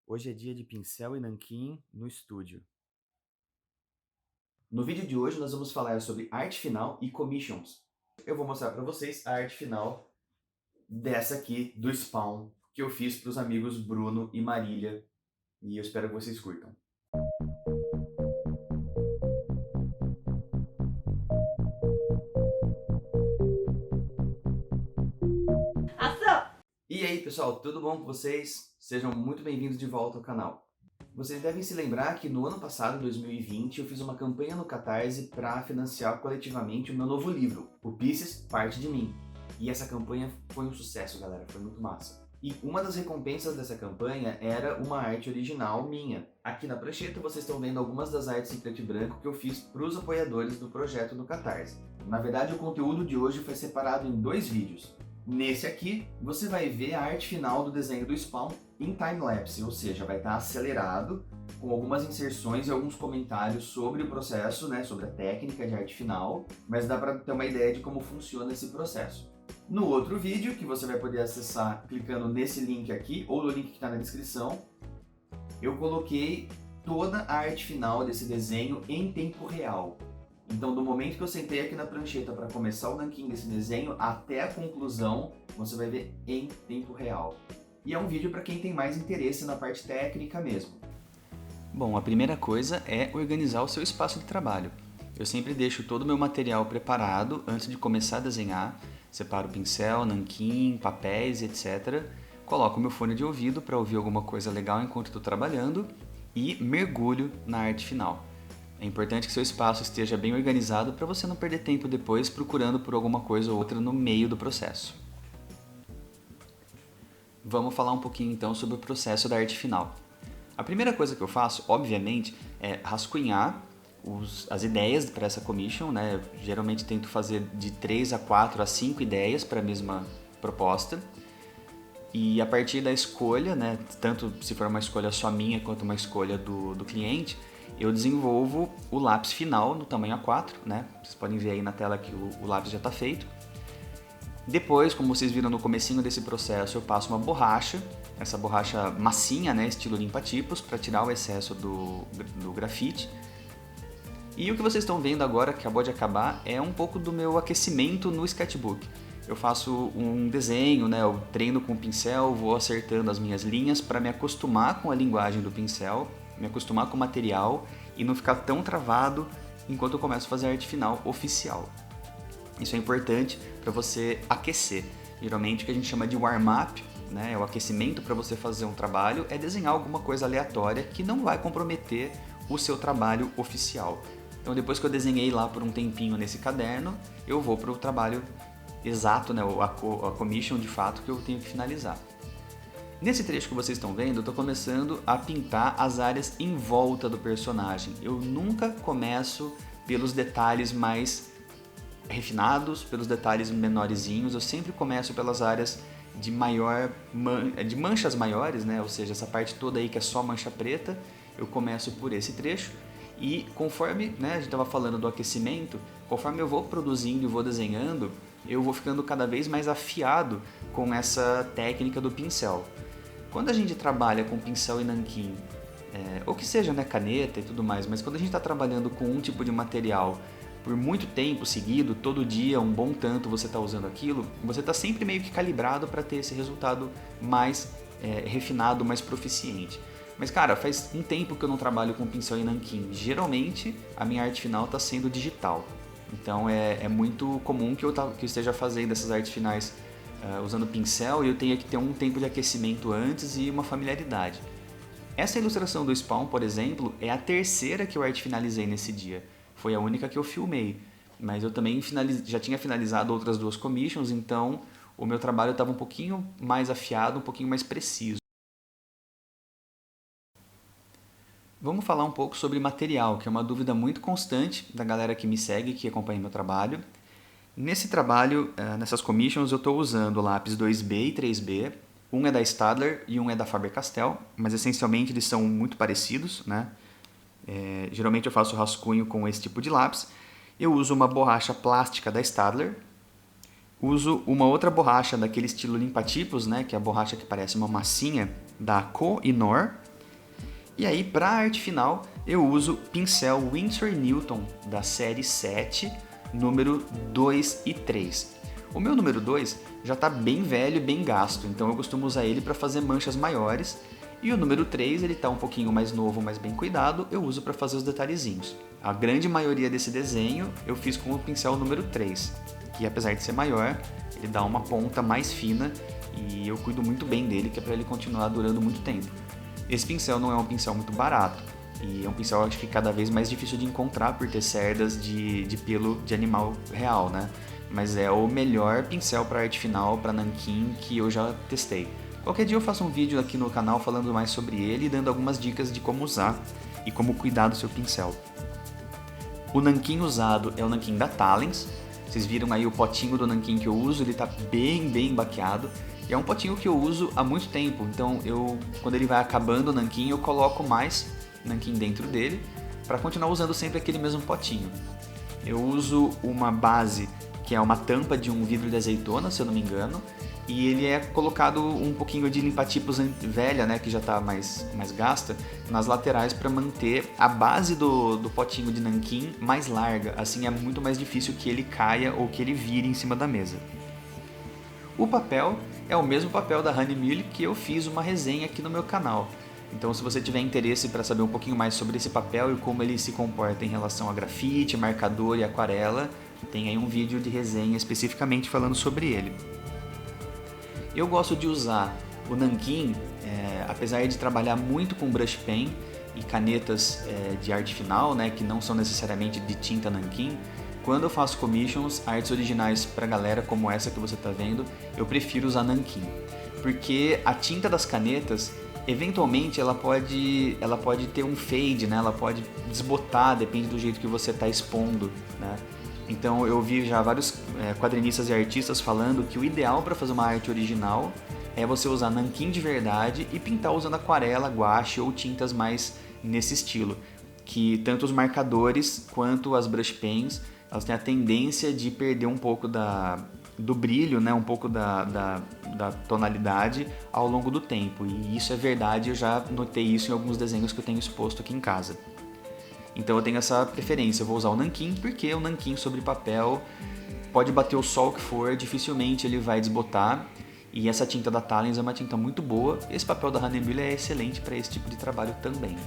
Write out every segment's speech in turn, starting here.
Hoje é dia de pincel e nanquim no estúdio. No vídeo de hoje nós vamos falar sobre arte final e commissions. Eu vou mostrar para vocês a arte final dessa aqui do Spawn que eu fiz para os amigos Bruno e Marília e eu espero que vocês curtam. Ação! E aí pessoal, tudo bom com vocês? Sejam muito bem-vindos de volta ao canal. Vocês devem se lembrar que no ano passado, 2020, eu fiz uma campanha no Catarse para financiar coletivamente o meu novo livro, O Pieces, Parte de Mim. E essa campanha foi um sucesso, galera, foi muito massa. E uma das recompensas dessa campanha era uma arte original minha. Aqui na prancheta vocês estão vendo algumas das artes em preto e branco que eu fiz para os apoiadores do projeto do Catarse. Na verdade, o conteúdo de hoje foi separado em 2 vídeos. Nesse aqui, você vai ver a arte final do desenho do Spawn em time-lapse, ou seja, vai estar acelerado, com algumas inserções e alguns comentários sobre o processo, né, sobre a técnica de arte final, mas dá para ter uma ideia de como funciona esse processo. No outro vídeo, que você vai poder acessar clicando nesse link aqui, ou no link que está na descrição, eu coloquei toda a arte final desse desenho em tempo real. Então, do momento que eu sentei aqui na prancheta para começar o nanquim desse desenho até a conclusão, você vai ver em tempo real. E é um vídeo para quem tem mais interesse na parte técnica mesmo. Bom, a primeira coisa é organizar o seu espaço de trabalho. Eu sempre deixo todo o meu material preparado antes de começar a desenhar, separo pincel, nanquim, papéis, etc. Coloco meu fone de ouvido para ouvir alguma coisa legal enquanto estou trabalhando e mergulho na arte final. É importante que seu espaço esteja bem organizado para você não perder tempo depois procurando por alguma coisa ou outra no meio do processo. Vamos falar um pouquinho então sobre o processo da arte final. A primeira coisa que eu faço, obviamente, é rascunhar as ideias para essa commission, né? Eu geralmente tento fazer de 3 a 4 a 5 ideias para a mesma proposta. E a partir da escolha, né, tanto se for uma escolha só minha quanto uma escolha do cliente, eu desenvolvo o lápis final no tamanho A4, né? Vocês podem ver aí na tela que o lápis já está feito. Depois, como vocês viram no comecinho desse processo, eu passo uma borracha, essa borracha massinha, né, estilo limpa-tipos, para tirar o excesso do grafite. E o que vocês estão vendo agora, que acabou de acabar, é um pouco do meu aquecimento no sketchbook. Eu faço um desenho, né, eu treino com o pincel, vou acertando as minhas linhas para me acostumar com a linguagem do pincel, me acostumar com o material e não ficar tão travado enquanto eu começo a fazer a arte final oficial. Isso é importante para você aquecer. Geralmente o que a gente chama de warm-up, né, o aquecimento para você fazer um trabalho, é desenhar alguma coisa aleatória que não vai comprometer o seu trabalho oficial. Então depois que eu desenhei lá por um tempinho nesse caderno, eu vou para o trabalho exato, né, a commission de fato que eu tenho que finalizar. Nesse trecho que vocês estão vendo, eu estou começando a pintar as áreas em volta do personagem. Eu nunca começo pelos detalhes mais refinados, pelos detalhes menorzinhos, eu sempre começo pelas áreas de de manchas maiores, né? Ou seja, essa parte toda aí que é só mancha preta, eu começo por esse trecho e conforme, né, a gente estava falando do aquecimento, conforme eu vou produzindo e vou desenhando, eu vou ficando cada vez mais afiado com essa técnica do pincel. Quando a gente trabalha com pincel e nanquim, ou que seja, né, caneta e tudo mais, mas quando a gente está trabalhando com um tipo de material por muito tempo seguido, todo dia, um bom tanto você está usando aquilo, você está sempre meio que calibrado para ter esse resultado mais refinado, mais proficiente. Mas cara, faz um tempo que eu não trabalho com pincel e nanquim. Geralmente a minha arte final está sendo digital. Então é muito comum que eu esteja fazendo essas artes finais usando pincel e eu tenha que ter um tempo de aquecimento antes e uma familiaridade. Essa ilustração do Spawn, por exemplo, é a terceira que eu arte finalizei nesse dia. Foi a única que eu filmei, mas eu também já tinha finalizado outras 2 commissions, então o meu trabalho estava um pouquinho mais afiado, um pouquinho mais preciso. Vamos falar um pouco sobre material, que é uma dúvida muito constante da galera que me segue, que acompanha meu trabalho. Nesse trabalho, nessas commissions, eu estou usando lápis 2B e 3B. Um é da Staedtler e um é da Faber-Castell, mas essencialmente eles são muito parecidos, né? Geralmente eu faço rascunho com esse tipo de lápis. Eu uso uma borracha plástica da Staedtler. Uso uma outra borracha daquele estilo limpa-tipos, né? Que é a borracha que parece uma massinha da Koh-i-Noor. E aí, para a arte final, eu uso pincel Winsor Newton da série 7, número 2 e 3. O meu número 2 já está bem velho e bem gasto, então eu costumo usar ele para fazer manchas maiores. E o número 3, ele está um pouquinho mais novo, mas bem cuidado, eu uso para fazer os detalhezinhos. A grande maioria desse desenho eu fiz com o pincel número 3, que apesar de ser maior, ele dá uma ponta mais fina e eu cuido muito bem dele, que é para ele continuar durando muito tempo. Esse pincel não é um pincel muito barato, e é um pincel acho que cada vez mais difícil de encontrar por ter cerdas de pelo de animal real, né? Mas é o melhor pincel para arte final, para nanquim, que eu já testei. Qualquer dia eu faço um vídeo aqui no canal falando mais sobre ele e dando algumas dicas de como usar e como cuidar do seu pincel. O nanquim usado é o nanquim da Talens. Vocês viram aí o potinho do nanquim que eu uso, ele está bem baqueado. E é um potinho que eu uso há muito tempo, então quando ele vai acabando o nanquim, eu coloco mais nanquim dentro dele para continuar usando sempre aquele mesmo potinho. Eu uso uma base que é uma tampa de um vidro de azeitona, se eu não me engano, e ele é colocado um pouquinho de limpa-tipos velha, né, que já está mais gasta, nas laterais para manter a base do potinho de nanquim mais larga, assim é muito mais difícil que ele caia ou que ele vire em cima da mesa. O papel é o mesmo papel da Honey Mill que eu fiz uma resenha aqui no meu canal. Então, se você tiver interesse para saber um pouquinho mais sobre esse papel e como ele se comporta em relação a grafite, marcador e aquarela, tem aí um vídeo de resenha especificamente falando sobre ele. Eu gosto de usar o nanquim, apesar de trabalhar muito com brush pen e canetas de arte final, né, que não são necessariamente de tinta nanquim. Quando eu faço commissions, artes originais para galera como essa que você está vendo, eu prefiro usar nanquim, porque a tinta das canetas, eventualmente ela pode ter um fade, né? Ela pode desbotar, depende do jeito que você está expondo, né? Então eu vi já vários quadrinistas e artistas falando que o ideal para fazer uma arte original é você usar nanquim de verdade e pintar usando aquarela, guache ou tintas mais nesse estilo, que tanto os marcadores quanto as brush pens elas têm a tendência de perder um pouco do brilho, né? Um pouco da tonalidade ao longo do tempo. E isso é verdade, eu já notei isso em alguns desenhos que eu tenho exposto aqui em casa. Então eu tenho essa preferência, eu vou usar o nanquim, porque o nanquim sobre papel pode bater o sol que for, dificilmente ele vai desbotar. E essa tinta da Talens é uma tinta muito boa, esse papel da Honey Mill é excelente para esse tipo de trabalho também.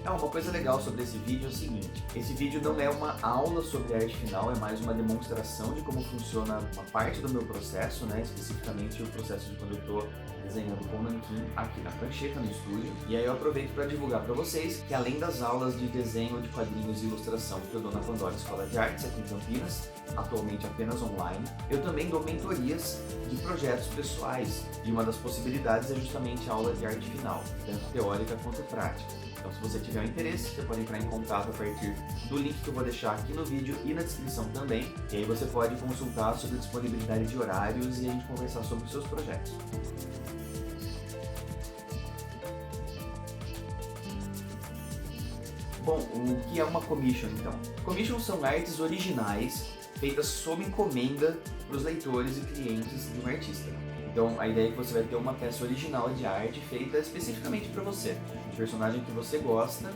Uma coisa legal sobre esse vídeo é o seguinte, esse vídeo não é uma aula sobre arte final, é mais uma demonstração de como funciona uma parte do meu processo, né, especificamente o processo de quando eu estou desenhando com nanquim aqui na prancheta no estúdio. E aí eu aproveito para divulgar para vocês que além das aulas de desenho de quadrinhos e ilustração que eu dou na Pandora Escola de Artes aqui em Campinas, atualmente apenas online, eu também dou mentorias de projetos pessoais, e uma das possibilidades é justamente a aula de arte final, tanto teórica quanto prática. Então, se você tiver um interesse, você pode entrar em contato a partir do link que eu vou deixar aqui no vídeo e na descrição também. E aí você pode consultar sobre disponibilidade de horários e a gente conversar sobre os seus projetos. Bom, o que é uma commission então? Commissions são artes originais feitas sob encomenda para os leitores e clientes de um artista. Então a ideia é que você vai ter uma peça original de arte feita especificamente para você, um personagem que você gosta,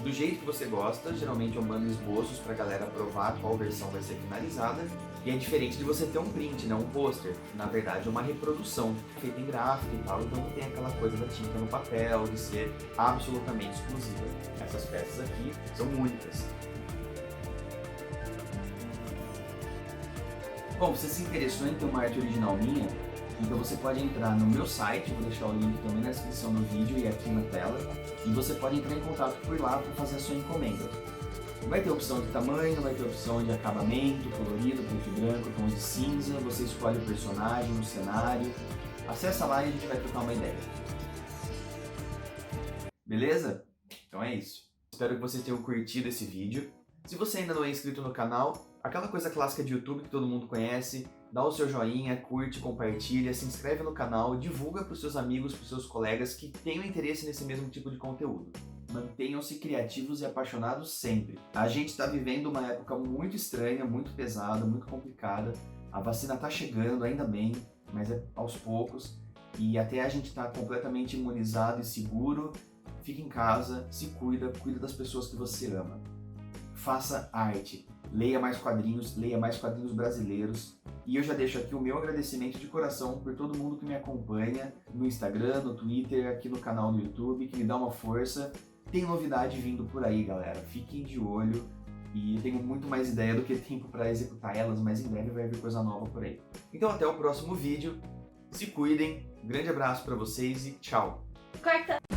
do jeito que você gosta. Geralmente eu mando esboços para a galera provar qual versão vai ser finalizada, e é diferente de você ter um print, né, um pôster, na verdade é uma reprodução feita em gráfico e tal, então não tem aquela coisa da tinta no papel, de ser absolutamente exclusiva. Essas peças aqui são únicas. Bom, você se interessou em ter uma arte original minha? Então você pode entrar no meu site, vou deixar o link também na descrição do vídeo e aqui na tela, e você pode entrar em contato por lá para fazer a sua encomenda. Vai ter opção de tamanho, vai ter opção de acabamento, colorido, preto e branco, tons de cinza, você escolhe o personagem, o cenário. Acessa lá e a gente vai trocar uma ideia. Beleza? Então é isso. Espero que vocês tenham curtido esse vídeo. Se você ainda não é inscrito no canal, aquela coisa clássica de YouTube que todo mundo conhece, dá o seu joinha, curte, compartilha, se inscreve no canal, divulga para os seus amigos, para os seus colegas que tenham interesse nesse mesmo tipo de conteúdo. Mantenham-se criativos e apaixonados sempre. A gente está vivendo uma época muito estranha, muito pesada, muito complicada. A vacina está chegando, ainda bem, mas é aos poucos. E até a gente estar completamente imunizado e seguro, fique em casa, se cuida das pessoas que você ama. Faça arte, leia mais quadrinhos brasileiros. E eu já deixo aqui o meu agradecimento de coração por todo mundo que me acompanha no Instagram, no Twitter, aqui no canal do YouTube, que me dá uma força. Tem novidade vindo por aí, galera. Fiquem de olho. E eu tenho muito mais ideia do que tempo para executar elas, mas em breve vai vir coisa nova por aí. Então até o próximo vídeo. Se cuidem. Um grande abraço para vocês e tchau. Corta.